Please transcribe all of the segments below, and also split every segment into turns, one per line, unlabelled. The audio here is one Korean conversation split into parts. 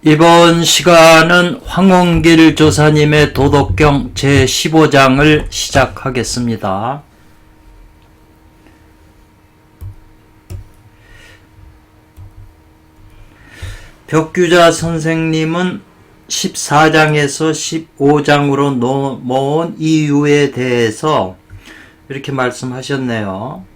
이번 시간은 황원길 조사님의 도덕경 제15장을 시작하겠습니다. 벽규자 선생님은 14장에서 15장으로 모은 이유에 대해서 이렇게 말씀하셨네요.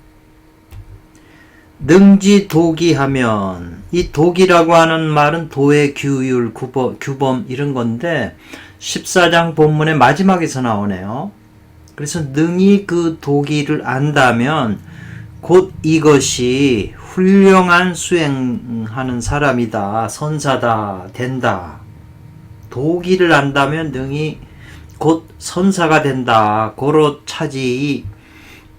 능지도기하면, 이 도기라고 하는 말은 도의 규율, 규범 이런 건데 14장 본문의 마지막에서 나오네요. 그래서 능히 그 도기를 안다면 곧 이것이 훌륭한 수행하는 사람이다, 선사다, 된다. 도기를 안다면 능히 곧 선사가 된다. 고로 차지.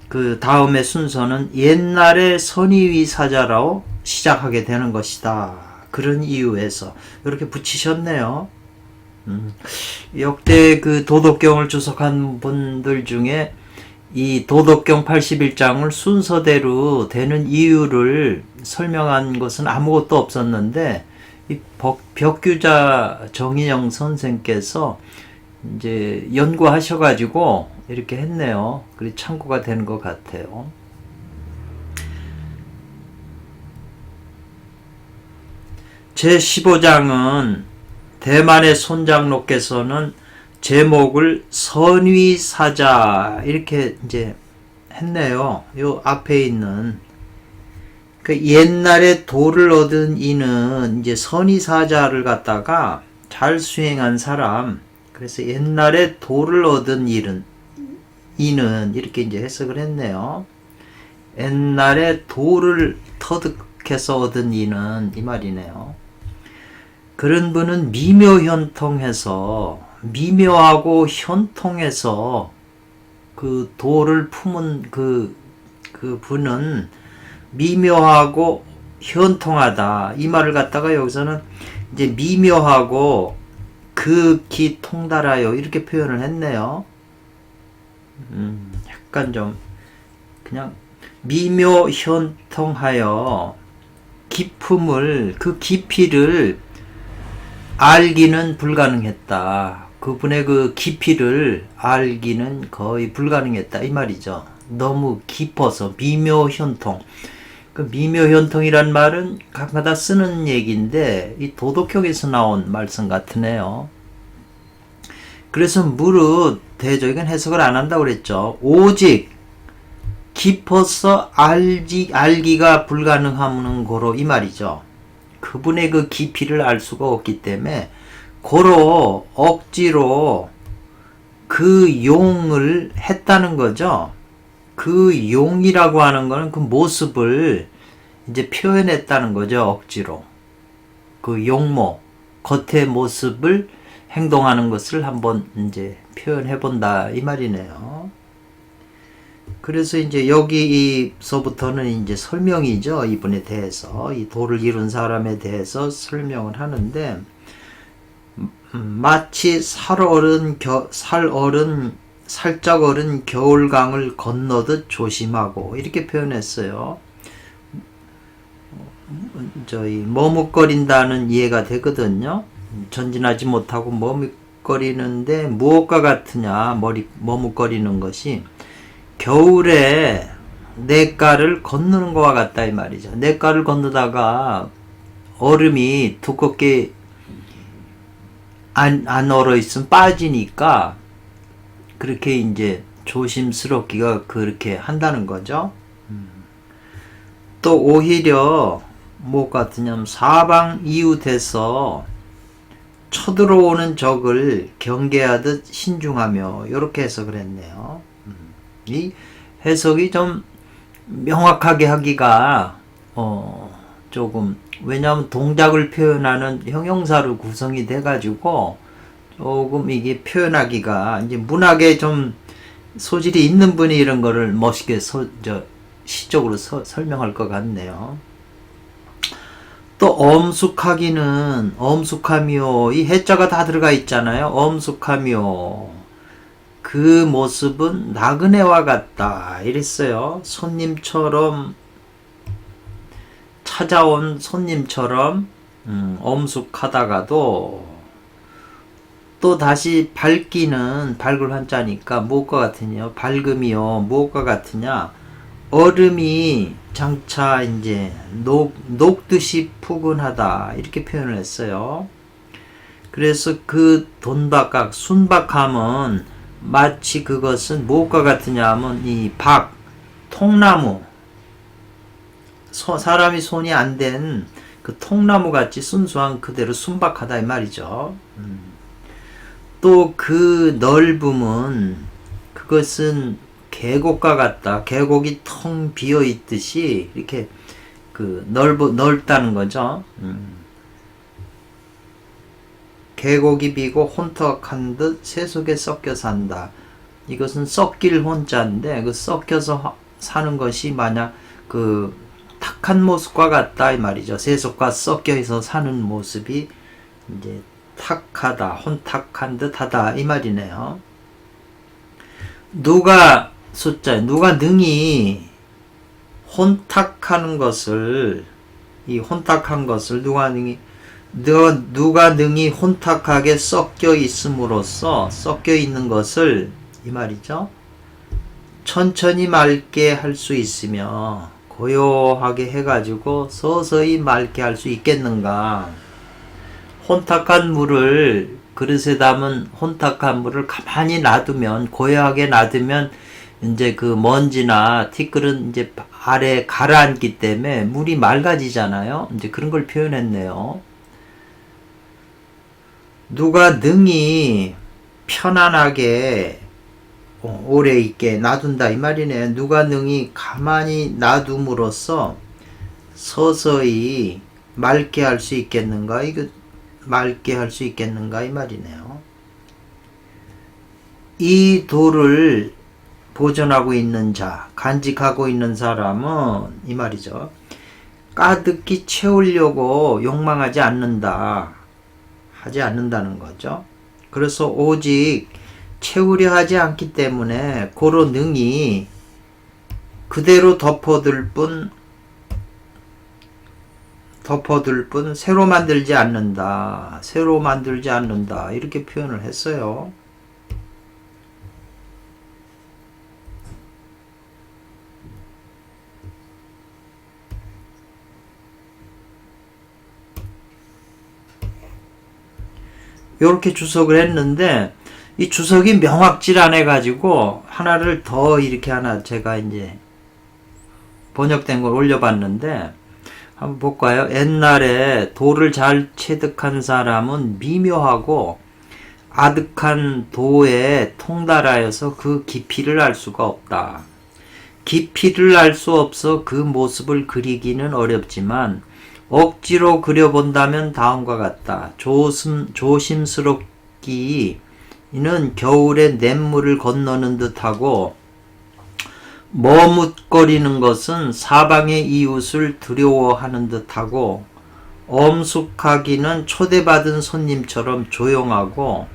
그 다음의 순서는 옛날의 선의위 사자로 시작하게 되는 것이다. 그런 이유에서 이렇게 붙이셨네요. 역대 그 도덕경을 주석한 분들 중에 이 도덕경 81장을 순서대로 되는 이유를 설명한 것은 아무것도 없었는데, 이 벽규자 정인영 선생께서 이제 연구하셔가지고 이렇게 했네요. 그래 참고가 되는 것 같아요. 제15장은 대만의 손장로께서는 제목을 선위사자 이렇게 이제 했네요. 요 앞에 있는 그 옛날에 도를 얻은 이는 이제 선위사자를 갖다가 잘 수행한 사람, 그래서 옛날에 도를 얻은 이는 이렇게 이제 해석을 했네요. 옛날에 도를 터득해서 얻은 이는 이 말이네요. 그런 분은 미묘현통해서, 미묘하고 현통해서 그 도를 품은 그 분은 미묘하고 현통하다. 이 말을 갖다가 여기서는 이제 미묘하고 극히 통달하여 이렇게 표현을 했네요. 약간 좀 그냥 미묘현통하여 깊음을, 그 깊이를 알기는 불가능했다. 그분의 그 깊이를 알기는 거의 불가능했다 이 말이죠. 너무 깊어서 미묘현통. 그 미묘현통이란 말은 각마다 쓰는 얘기인데 이 도덕경에서 나온 말씀 같으네요. 그래서 무릇 대적인 해석을 안 한다고 그랬죠. 오직 깊어서 알기가 불가능하는 고로 이 말이죠. 그분의 그 깊이를 알 수가 없기 때문에 고로 억지로 그 용을 했다는 거죠. 그 용이라고 하는 거는 그 모습을 이제 표현했다는 거죠. 억지로. 그 용모, 겉의 모습을 행동하는 것을 한번 이제 표현해 본다 이 말이네요. 그래서 이제 여기서부터는 이제 설명이죠. 이분에 대해서, 이 도를 이룬 사람에 대해서 설명을 하는데, 마치 살짝 어른 겨울강을 건너듯 조심하고 이렇게 표현했어요. 저희 머뭇거린다는 이해가 되거든요. 전진하지 못하고 머뭇거리는데 무엇과 같으냐, 머뭇거리는 것이 겨울에 냇가를 건너는 것과 같다 이 말이죠. 냇가를 건너다가 얼음이 두껍게 안 얼어 있으면 빠지니까 그렇게 이제 조심스럽기가 그렇게 한다는 거죠. 또 오히려 무엇 같으냐면 사방 이웃에서 쳐들어오는 적을 경계하듯 신중하며 이렇게 해석을 했네요. 이 해석이 좀 명확하게 하기가 조금, 왜냐하면 동작을 표현하는 형용사로 구성이 돼 가지고 조금 이게 표현하기가, 이제 문학에 좀 소질이 있는 분이 이런 거를 멋있게 시적으로 설명할 것 같네요. 또 엄숙하기는, 엄숙하며, 이 해자가 다 들어가 있잖아요. 엄숙하며 그 모습은 나그네와 같다 이랬어요. 손님처럼, 찾아온 손님처럼 엄숙하다가도 또 다시 밝을 한자니까 무엇과 같으냐? 밝음이요. 무엇과 같으냐? 얼음이 장차 이제 녹듯이 푸근하다 이렇게 표현을 했어요. 그래서 그 돈박각 순박함은 마치 그것은 무엇과 같으냐 하면 이 통나무 사람이 손이 안 된 그 통나무 같이 순수한 그대로 순박하다 이 말이죠. 또 그 넓음은 그것은 계곡과 같다. 계곡이 텅 비어 있듯이 이렇게 그 넓다는 거죠. 계곡이 비고 혼탁한 듯 새 속에 섞여 산다. 이것은 섞일 혼자인데 그 섞여서 사는 것이 만약 그 탁한 모습과 같다 이 말이죠. 새 속과 섞여서 사는 모습이 이제 탁하다, 혼탁한 듯하다 이 말이네요. 누가 능히 혼탁한 것을 누가 능히 혼탁하게 섞여 있음으로써 섞여 있는 것을 이 말이죠. 천천히 맑게 할 수 있으며 고요하게 해가지고 서서히 맑게 할 수 있겠는가. 혼탁한 물을 그릇에 담은 혼탁한 물을 가만히 놔두면 고요하게 놔두면 이제 그 먼지나 티끌은 이제 아래 가라앉기 때문에 물이 맑아지잖아요. 이제 그런 걸 표현했네요. 누가 능히 편안하게 오래 있게 놔둔다 이 말이네. 누가 능히 가만히 놔둠으로써 서서히 맑게 할 수 있겠는가? 맑게 할 수 있겠는가 이 말이네요. 이 돌을 보존하고 있는 자, 간직하고 있는 사람은 이 말이죠. 가득히 채우려고 욕망하지 않는다는 거죠. 그래서 오직 채우려 하지 않기 때문에 고로 능히 그대로 덮어둘 뿐 새로 만들지 않는다 이렇게 표현을 했어요. 이렇게 주석을 했는데 이 주석이 명확질 안 해가지고 하나를 더 이렇게 제가 이제 번역된 걸 올려봤는데 한번 볼까요? 옛날에 돌을 잘 체득한 사람은 미묘하고 아득한 도에 통달하여서 그 깊이를 알 수가 없다. 깊이를 알 수 없어 그 모습을 그리기는 어렵지만 억지로 그려본다면 다음과 같다. 조심스럽기 이는 겨울에 냇물을 건너는 듯하고 머뭇거리는 것은 사방의 이웃을 두려워하는 듯하고 엄숙하기는 초대받은 손님처럼 조용하고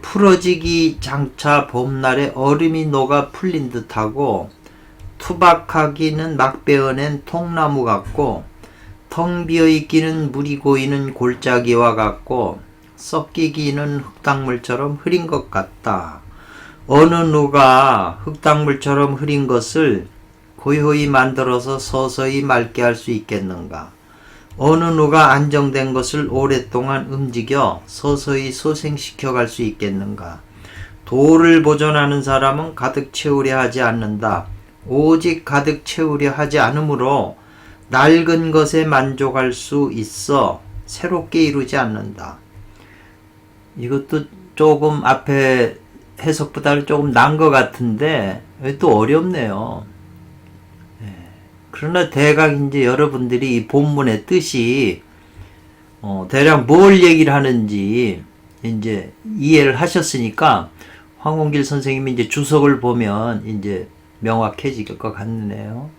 풀어지기 장차 봄날에 얼음이 녹아 풀린 듯하고 투박하기는 막 베어낸 통나무 같고 텅 비어있기는 물이 고이는 골짜기와 같고 섞이기는 흙탕물처럼 흐린 것 같다. 어느 누가 흙탕물처럼 흐린 것을 고요히 만들어서 서서히 맑게 할 수 있겠는가? 어느 누가 안정된 것을 오랫동안 움직여 서서히 소생시켜 갈 수 있겠는가? 돌을 보존하는 사람은 가득 채우려 하지 않는다. 오직 가득 채우려 하지 않으므로 낡은 것에 만족할 수 있어 새롭게 이루지 않는다. 이것도 조금 앞에 해석보다는 조금 난 것 같은데 또 어렵네요. 그러나 대각 이제 여러분들이 이 본문의 뜻이 대략 뭘 얘기를 하는지 이제 이해를 하셨으니까 황홍길 선생님이 이제 주석을 보면 이제 명확해질 것 같네요.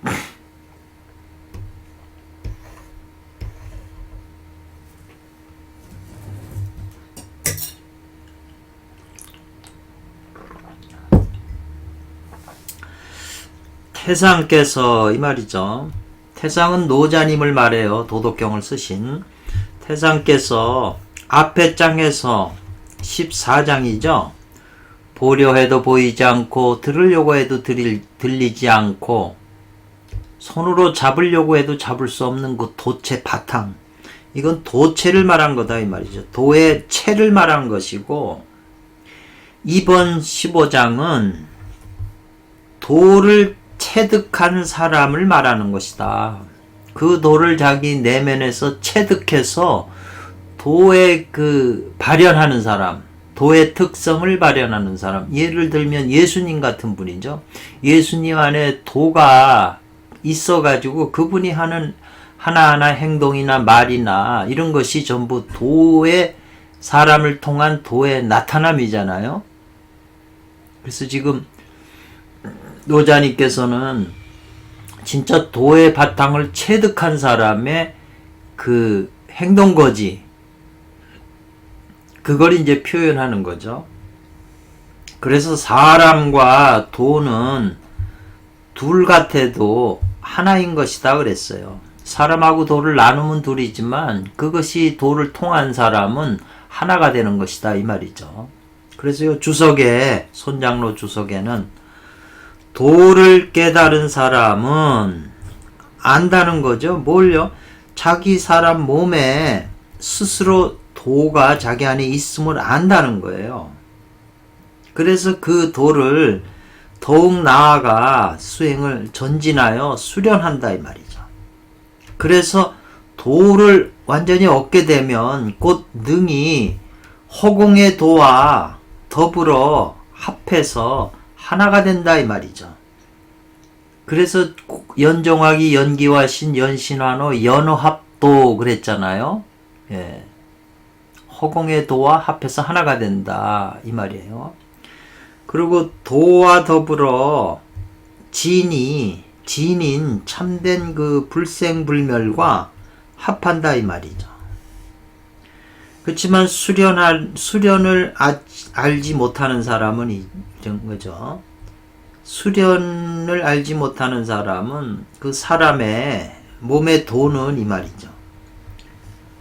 태상께서 이 말이죠. 태상은 노자님을 말해요. 도덕경을 쓰신 태상께서 앞에 장에서 14장이죠. 보려 해도 보이지 않고 들으려고 해도 들리지 않고 손으로 잡으려고 해도 잡을 수 없는 그 도체 바탕. 이건 도체를 말한 거다 이 말이죠. 도의 체를 말한 것이고, 이번 15장은 도를 체득한 사람을 말하는 것이다. 그 도를 자기 내면에서 체득해서 도의 발현하는 사람, 도의 특성을 발현하는 사람. 예를 들면 예수님 같은 분이죠. 예수님 안에 도가 있어가지고 그분이 하는 하나하나 행동이나 말이나 이런 것이 전부 도의, 사람을 통한 도의 나타남이잖아요. 그래서 지금 노자님께서는 진짜 도의 바탕을 체득한 사람의 그 행동거지, 그걸 이제 표현하는 거죠. 그래서 사람과 도는 둘 같아도 하나인 것이다 그랬어요. 사람하고 도를 나누면 둘이지만 그것이 도를 통한 사람은 하나가 되는 것이다 이 말이죠. 그래서 이 주석에, 손장로 주석에는 도를 깨달은 사람은 안다는 거죠. 뭘요? 자기 사람 몸에 스스로 도가 자기 안에 있음을 안다는 거예요. 그래서 그 도를 더욱 나아가 수행을 전진하여 수련한다 이 말이죠. 그래서 도를 완전히 얻게 되면 곧 능히 허공의 도와 더불어 합해서 하나가 된다 이 말이죠. 그래서 연정하기 연기와 신 연신환호 연호합도 그랬잖아요. 예. 허공의 도와 합해서 하나가 된다 이 말이에요. 그리고 도와 더불어 진인 참된 그 불생불멸과 합한다 이 말이죠. 그렇지만 수련을 알지 못하는 사람은 이런 거죠. 수련을 알지 못하는 사람은 그 사람의 몸의 도는 이 말이죠.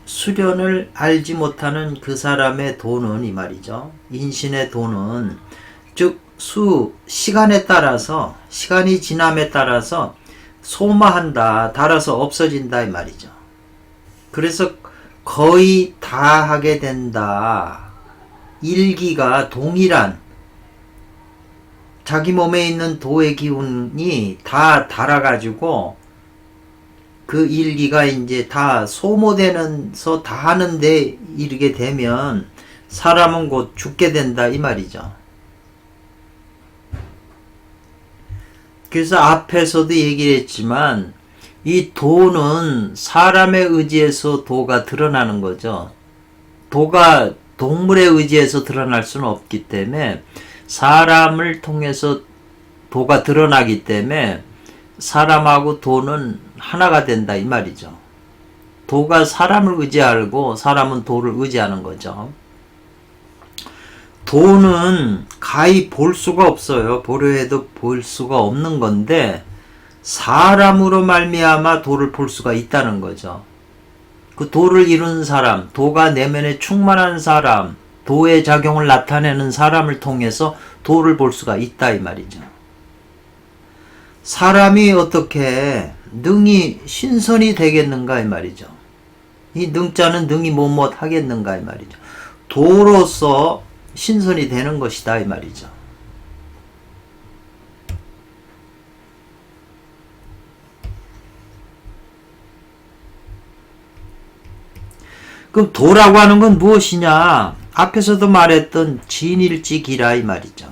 수련을 알지 못하는 그 사람의 도는 이 말이죠. 인신의 도는 즉 시간에 따라서, 시간이 지남에 따라서 소마한다, 닳아서 없어진다 이 말이죠. 그래서 거의 다 하게 된다. 일기가 동일한 자기 몸에 있는 도의 기운이 다 달아가지고 그 일기가 이제 다 소모되면서 다 하는데 이르게 되면 사람은 곧 죽게 된다 이 말이죠. 그래서 앞에서도 얘기를 했지만 이 도는 사람의 의지에서 도가 드러나는 거죠. 도가 동물의 의지에서 드러날 수는 없기 때문에 사람을 통해서 도가 드러나기 때문에 사람하고 도는 하나가 된다 이 말이죠. 도가 사람을 의지하고 사람은 도를 의지하는 거죠. 도는 가히 볼 수가 없어요. 보려 해도 볼 수가 없는 건데 사람으로 말미암아 도를 볼 수가 있다는 거죠. 그 도를 이룬 사람, 도가 내면에 충만한 사람, 도의 작용을 나타내는 사람을 통해서 도를 볼 수가 있다 이 말이죠. 사람이 어떻게 능히 신선이 되겠는가 이 말이죠. 이 능자는 능히 뭐뭇 하겠는가 이 말이죠. 도로서 신선이 되는 것이다 이 말이죠. 그럼 도라고 하는 건 무엇이냐? 앞에서도 말했던 진일직이라 이 말이죠.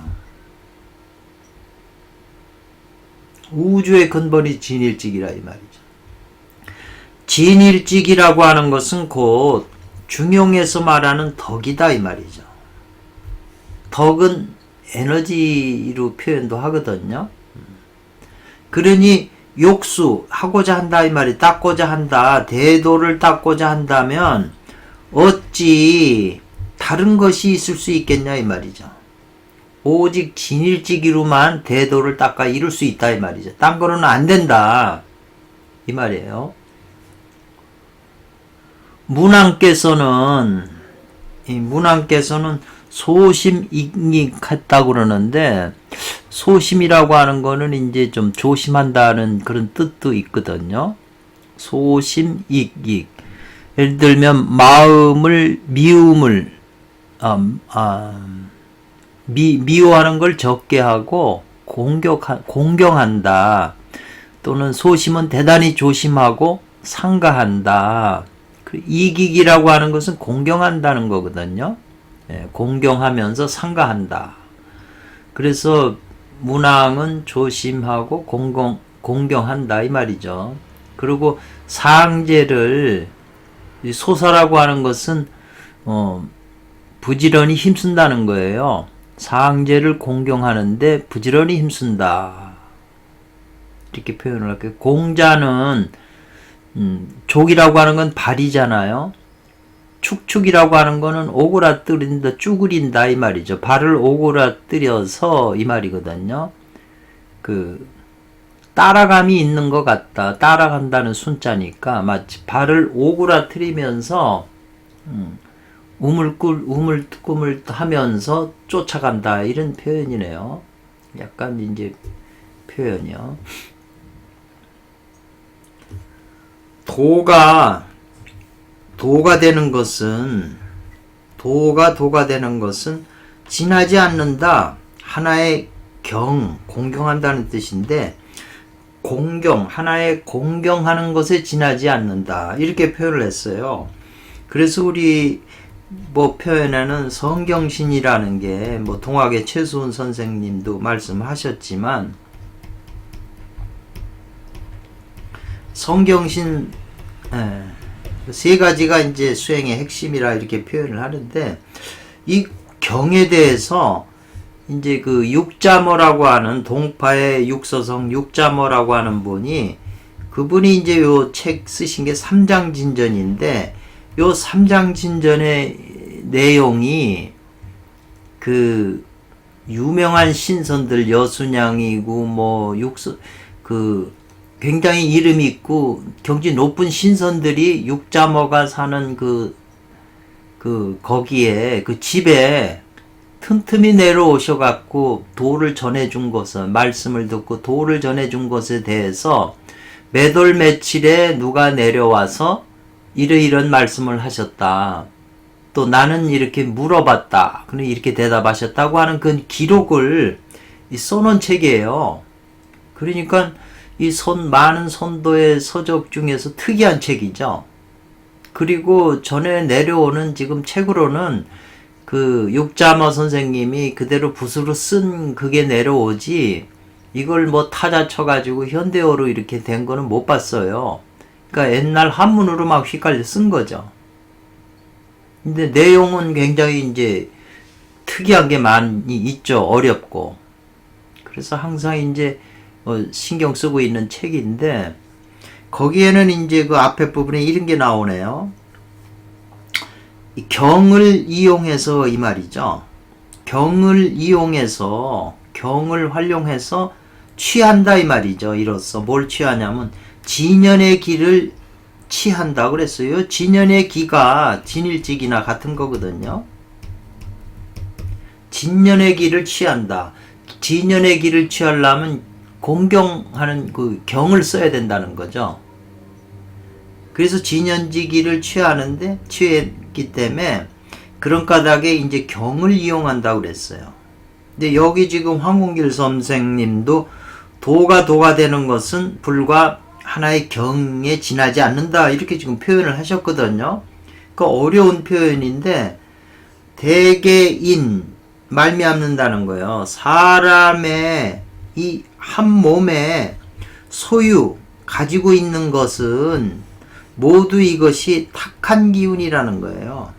우주의 근본이 진일직이라 이 말이죠. 진일직이라고 하는 것은 곧 중용에서 말하는 덕이다 이 말이죠. 덕은 에너지로 표현도 하거든요. 그러니 욕수 하고자 한다 이 말이, 닦고자 한다, 대도를 닦고자 한다면 어찌 다른 것이 있을 수 있겠냐 이 말이죠. 오직 진일지기로만 대도를 닦아 이룰 수 있다 이 말이죠. 딴 거로는 안 된다 이 말이에요. 문왕께서는 소심익익했다고 그러는데, 소심이라고 하는 거는 이제 좀 조심한다는 그런 뜻도 있거든요. 소심익익. 예를 들면 미움을 미워하는 걸 적게 하고 공경한다. 또는 소심은 대단히 조심하고 상가한다. 이익이라고 하는 것은 공경한다는 거거든요. 공경하면서 상가한다. 그래서 문왕은 조심하고 공경한다 이 말이죠. 그리고 상제를 소사라고 하는 것은 부지런히 힘쓴다는 거예요. 상제를 공경하는데 부지런히 힘쓴다. 이렇게 표현을 할게요. 공자는 족이라고 하는 건 발이잖아요. 축축이라고 하는 거는 오그라뜨린다, 쭈그린다 이 말이죠. 발을 오그라뜨려서 이 말이거든요. 따라감이 있는 것 같다. 따라간다는 순자니까 마치 발을 오그라뜨리면서 우물쭈물 하면서 쫓아간다 이런 표현이네요. 약간 이제 표현이요. 도가 되는 것은 지나지 않는다. 하나의 공경한다는 뜻인데, 하나의 공경하는 것에 지나지 않는다. 이렇게 표현을 했어요. 그래서 우리 표현에는 성경신이라는 게 동학의 최수훈 선생님도 말씀하셨지만, 성경신 세 가지가 이제 수행의 핵심이라 이렇게 표현을 하는데, 이 경에 대해서 이제 육자모라고 하는 동파의 육서성 육자모라고 하는 그분이 이제 요 책 쓰신 게 삼장진전인데, 요 삼장진전의 내용이 유명한 신선들 여순양이고 굉장히 이름이 있고 경지 높은 신선들이 육자모가 사는 거기에 집에 틈틈이 내려오셔갖고 도를 전해준 것은, 말씀을 듣고 도를 전해준 것에 대해서 매돌 며칠에 누가 내려와서 이런 말씀을 하셨다. 또 나는 이렇게 물어봤다. 그럼 이렇게 대답하셨다고 하는 그 기록을 써놓은 책이에요. 그러니까 이 많은 선도의 서적 중에서 특이한 책이죠. 그리고 전에 내려오는 지금 책으로는 육자모 선생님이 그대로 붓으로 쓴 그게 내려오지, 이걸 타자 쳐가지고 현대어로 이렇게 된 거는 못 봤어요. 그러니까 옛날 한문으로 막 휘갈려 쓴 거죠. 근데 내용은 굉장히 이제 특이한 게 많이 있죠. 어렵고. 그래서 항상 이제 신경 쓰고 있는 책인데, 거기에는 이제 앞에 부분에 이런 게 나오네요. 경을 이용해서 이 말이죠. 경을 활용해서 취한다 이 말이죠. 이로써 뭘 취하냐면 진연의 기를 취한다 그랬어요. 진연의 기가 진일직이나 같은 거거든요. 진연의 기를 취한다. 진연의 기를 취하려면 공경하는 경을 써야 된다는 거죠. 그래서 진연지기를 취했기 때문에 그런 까닭에 이제 경을 이용한다고 그랬어요. 근데 여기 지금 황공길 선생님도 도가 되는 것은 불과 하나의 경에 지나지 않는다 이렇게 지금 표현을 하셨거든요. 어려운 표현인데, 대개인 말미암는다는 거예요. 사람의 이 한 몸에 가지고 있는 것은 모두 이것이 탁한 기운이라는 거예요.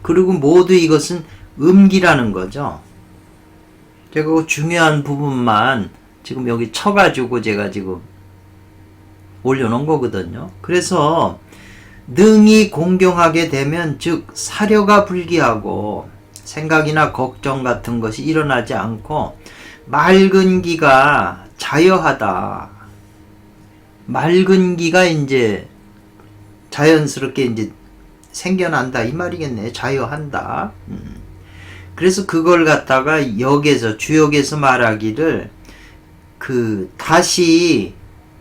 그리고 모두 이것은 음기라는 거죠. 제가 그 중요한 부분만 지금 여기 쳐가지고 제가 지금 올려놓은 거거든요. 그래서 능히 공경하게 되면 즉 사려가 불기하고 생각이나 걱정 같은 것이 일어나지 않고 맑은 기가 자여하다. 맑은 기가 이제 자연스럽게 이제 생겨난다 이 말이겠네. 자유한다. 그래서 그걸 갖다가 역에서 주역에서 말하기를 다시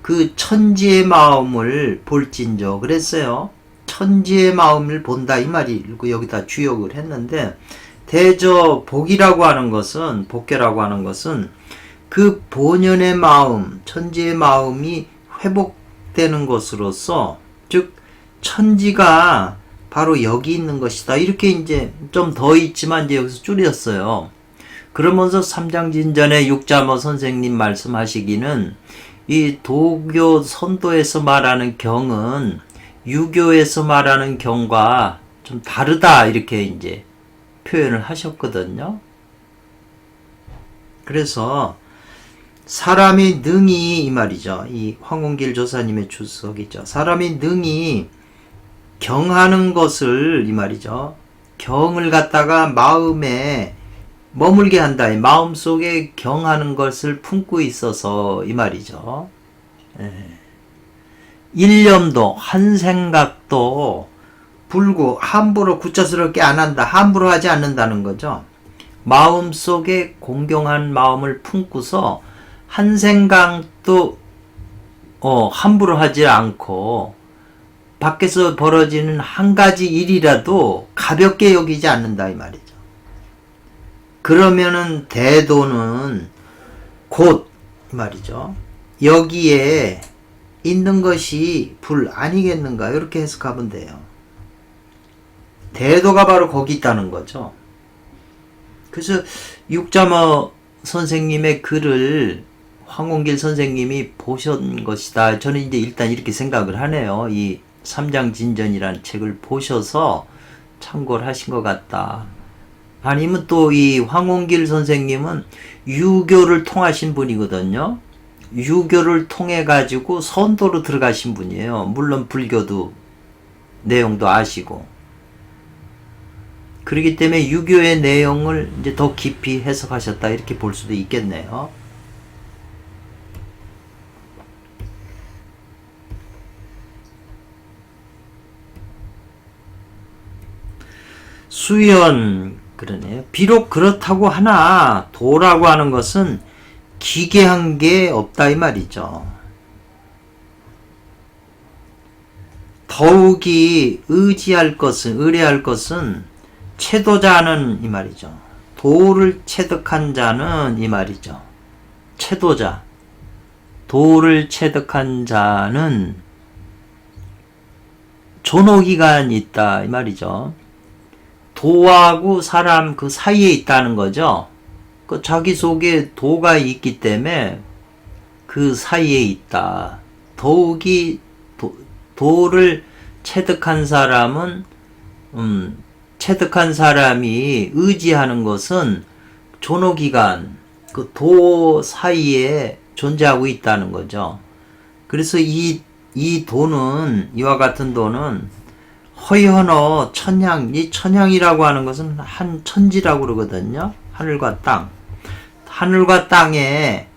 그 천지의 마음을 볼진저 그랬어요. 천지의 마음을 본다 이 말이고 여기다 주역을 했는데 대저 복이라고 하는 것은 복계라고 하는 것은 그 본연의 마음 천지의 마음이 회복되는 것으로서 즉 천지가 바로 여기 있는 것이다 이렇게 이제 좀 더 있지만 이제 여기서 줄였어요. 그러면서 삼장진전의 육자모 선생님 말씀하시기는 이 도교 선도에서 말하는 경은 유교에서 말하는 경과 좀 다르다 이렇게 이제 표현을 하셨거든요. 그래서 사람이 능히 이 말이죠. 이 황홍길 조사님의 주석이죠. 사람이 능히 경하는 것을 이 말이죠. 경을 갖다가 마음에 머물게 한다. 마음속에 경하는 것을 품고 있어서 이 말이죠. 일념도 한 생각도 불구 함부로 구차스럽게 안 한다. 함부로 하지 않는다는 거죠. 마음속에 공경한 마음을 품고서 한 생각도 함부로 하지 않고 밖에서 벌어지는 한 가지 일이라도 가볍게 여기지 않는다 이 말이죠. 그러면은 대도는 곧 말이죠. 여기에 있는 것이 불 아니겠는가 이렇게 해석하면 돼요. 대도가 바로 거기 있다는 거죠. 그래서 육자모 선생님의 글을 황홍길 선생님이 보신 것이다. 저는 이제 일단 이렇게 생각을 하네요. 이 삼장진전이라는 책을 보셔서 참고를 하신 것 같다. 아니면 또 이 황홍길 선생님은 유교를 통하신 분이거든요. 유교를 통해 가지고 선도로 들어가신 분이에요. 물론 불교도 내용도 아시고. 그렇기 때문에 유교의 내용을 이제 더 깊이 해석하셨다 이렇게 볼 수도 있겠네요. 수연 그러네요. 비록 그렇다고 하나 도라고 하는 것은 기괴한 게 없다 이 말이죠. 더욱이 의지할 것은 의뢰할 것은 채도자는 이 말이죠. 도를 체득한 자는 이 말이죠. 채도자 도를 체득한 자는 존호기간이 있다 이 말이죠. 도하고 사람 그 사이에 있다는 거죠. 그 자기 속에 도가 있기 때문에 그 사이에 있다. 더욱이 도를 체득한 사람은 체득한 사람이 의지하는 것은 존호기간 그 도 사이에 존재하고 있다는 거죠. 그래서 이 도는 이와 같은 도는 허연어 천향 이 천향이라고 하는 것은 한 천지라고 그러거든요. 하늘과 땅 하늘과 땅에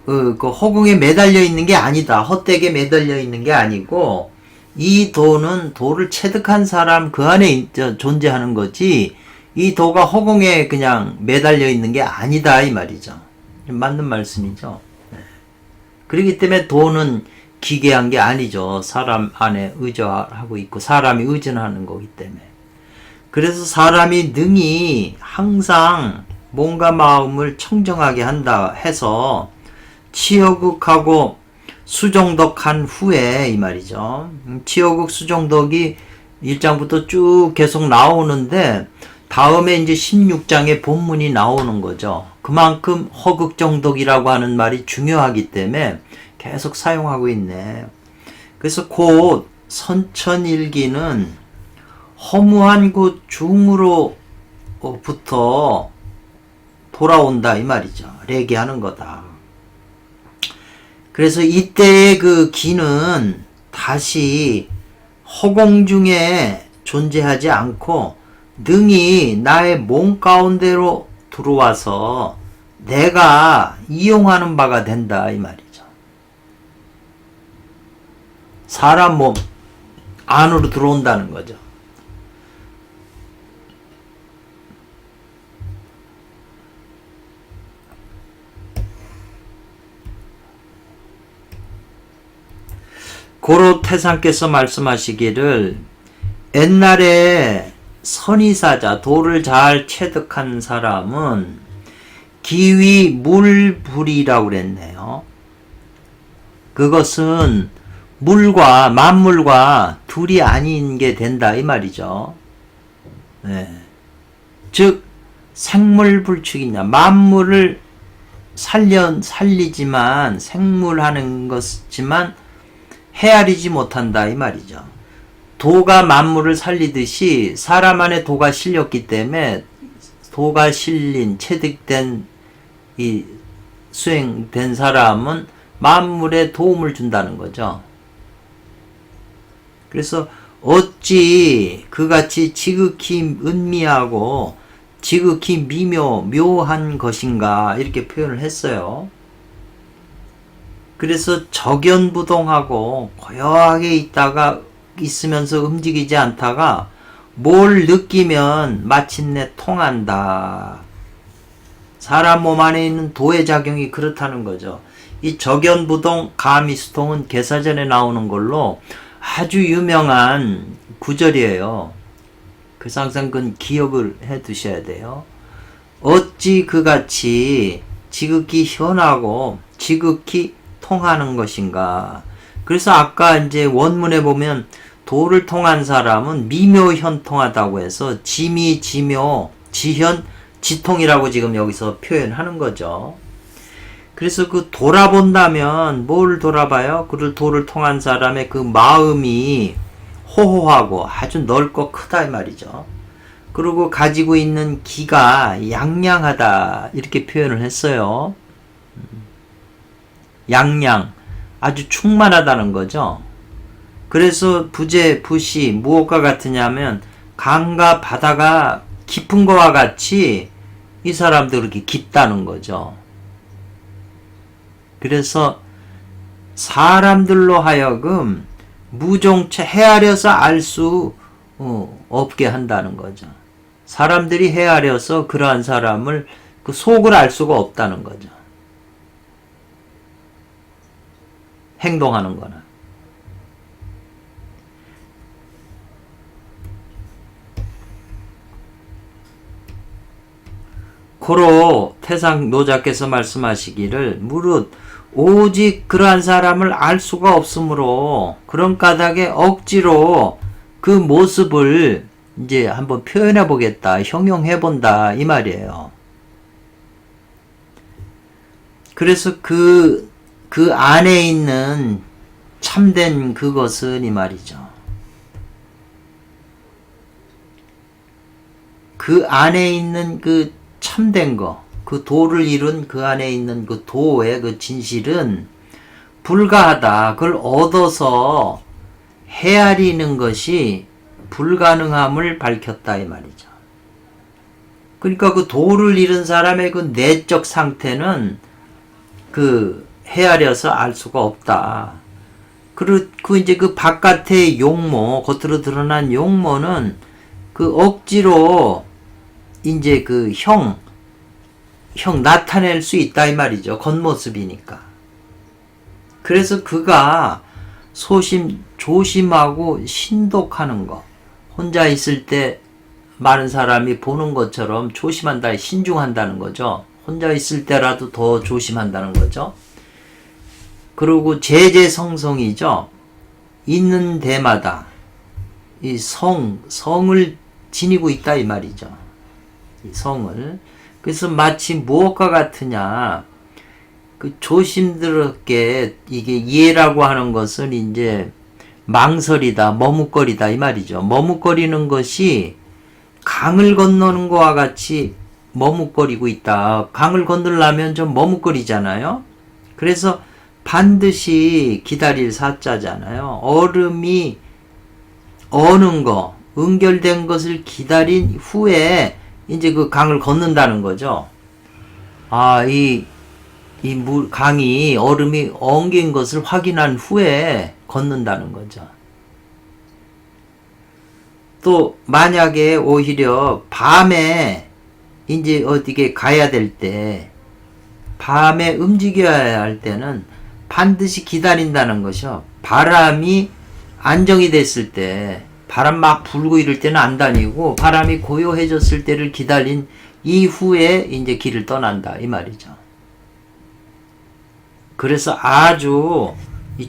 그 허공에 매달려 있는 게 아니다. 헛되게 매달려 있는 게 아니고 이 도는 도를 체득한 사람 그 안에 존재하는 거지 이 도가 허공에 그냥 매달려 있는 게 아니다 이 말이죠. 맞는 말씀이죠. 그렇기 때문에 도는 기괴한 게 아니죠. 사람 안에 의존하고 있고 사람이 의존하는 거기 때문에. 그래서 사람이 능히 항상 몸과 마음을 청정하게 한다 해서 치여극하고 수정덕한 후에 이 말이죠. 치여극 수정덕이 1장부터 쭉 계속 나오는데 다음에 이제 16장에 본문이 나오는 거죠. 그만큼 허극정덕이라고 하는 말이 중요하기 때문에 계속 사용하고 있네. 그래서 곧 선천일기는 허무한 그 중으로부터 돌아온다 이 말이죠. 레기하는 거다. 그래서 이때의 그 기는 다시 허공 중에 존재하지 않고 능히 나의 몸 가운데로 들어와서 내가 이용하는 바가 된다 이 말이죠. 사람 몸 안으로 들어온다는 거죠. 고로태상께서 말씀하시기를 옛날에 선의사자 돌을 잘 체득한 사람은 기위 물불이라고 그랬네요. 그것은 물과 만물과 둘이 아닌 게 된다 이 말이죠. 네. 즉 생물불축이냐, 만물을 살리지만 생물하는 것이지만 헤아리지 못한다 이 말이죠. 도가 만물을 살리듯이 사람 안에 도가 실렸기 때문에 도가 실린 체득된 이 수행된 사람은 만물에 도움을 준다는 거죠. 그래서 어찌 그같이 지극히 은미하고 지극히 묘한 것인가 이렇게 표현을 했어요. 그래서 적연부동하고 고요하게 있으면서 움직이지 않다가 뭘 느끼면 마침내 통한다. 사람 몸 안에 있는 도의 작용이 그렇다는 거죠. 이 적연부동 가미수통은 개사전에 나오는 걸로 아주 유명한 구절이에요. 그래서 항상 그건 기억을 해 두셔야 돼요. 어찌 그같이 지극히 현하고 지극히 통하는 것인가. 그래서 아까 이제 원문에 보면 도를 통한 사람은 미묘현통하다고 해서 지미, 지묘, 지현, 지통이라고 지금 여기서 표현하는 거죠. 그래서 그 돌아본다면 뭘 돌아봐요? 그 도를 통한 사람의 그 마음이 호호하고 아주 넓고 크다 이 말이죠. 그리고 가지고 있는 기가 양양하다 이렇게 표현을 했어요. 양양, 아주 충만하다는 거죠. 그래서 부재, 부시, 무엇과 같으냐면 강과 바다가 깊은 것과 같이 이 사람도 그렇게 깊다는 거죠. 그래서 사람들로 하여금 무종체 헤아려서 알 수 없게 한다는 거죠. 사람들이 헤아려서 그러한 사람을 그 속을 알 수가 없다는 거죠. 행동하는 거나. 고로 태상 노자께서 말씀하시기를 무릇 오직 그러한 사람을 알 수가 없으므로 그런 까닭에 억지로 그 모습을 이제 한번 표현해 보겠다, 형용해 본다 이 말이에요. 그래서 그 안에 있는 참된 그것은 이 말이죠. 그 안에 있는 그 참된 거, 그 도를 이룬 그 안에 있는 그 도의 그 진실은 불가하다. 그걸 얻어서 헤아리는 것이 불가능함을 밝혔다 이 말이죠. 그러니까 그 도를 잃은 사람의 그 내적 상태는 그 헤아려서 알 수가 없다. 그리고 이제 그 바깥의 용모, 겉으로 드러난 용모는 그 억지로 이제 그 형 나타낼 수 있다 이 말이죠. 겉모습이니까. 그래서 그가 조심하고 신독하는 거. 혼자 있을 때 많은 사람이 보는 것처럼 조심한다, 신중한다는 거죠. 혼자 있을 때라도 더 조심한다는 거죠. 그리고 제재성성이죠. 있는 데마다 이 성을 지니고 있다 이 말이죠. 이 성을. 그래서 마치 무엇과 같으냐, 그 조심스럽게 이게 이해라고 하는 것은 이제 망설이다, 머뭇거리다 이 말이죠. 머뭇거리는 것이 강을 건너는 것과 같이 머뭇거리고 있다. 강을 건너려면 좀 머뭇거리잖아요. 그래서 반드시 기다릴 사자잖아요. 얼음이 어는 거, 응결된 것을 기다린 후에 이제 그 강을 건넌다는 거죠. 아, 강이 얼음이 엉긴 것을 확인한 후에 건넌다는 거죠. 또 만약에 오히려 밤에 이제 어디게 가야 될 때, 밤에 움직여야 할 때는 반드시 기다린다는 것이요. 바람이 안정이 됐을 때, 바람 막 불고 이럴 때는 안 다니고 바람이 고요해졌을 때를 기다린 이후에 이제 길을 떠난다 이 말이죠. 그래서 아주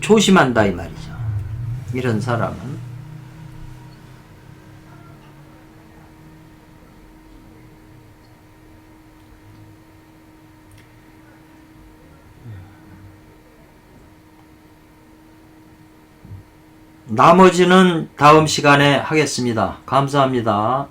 조심한다 이 말이죠. 이런 사람은. 나머지는 다음 시간에 하겠습니다. 감사합니다.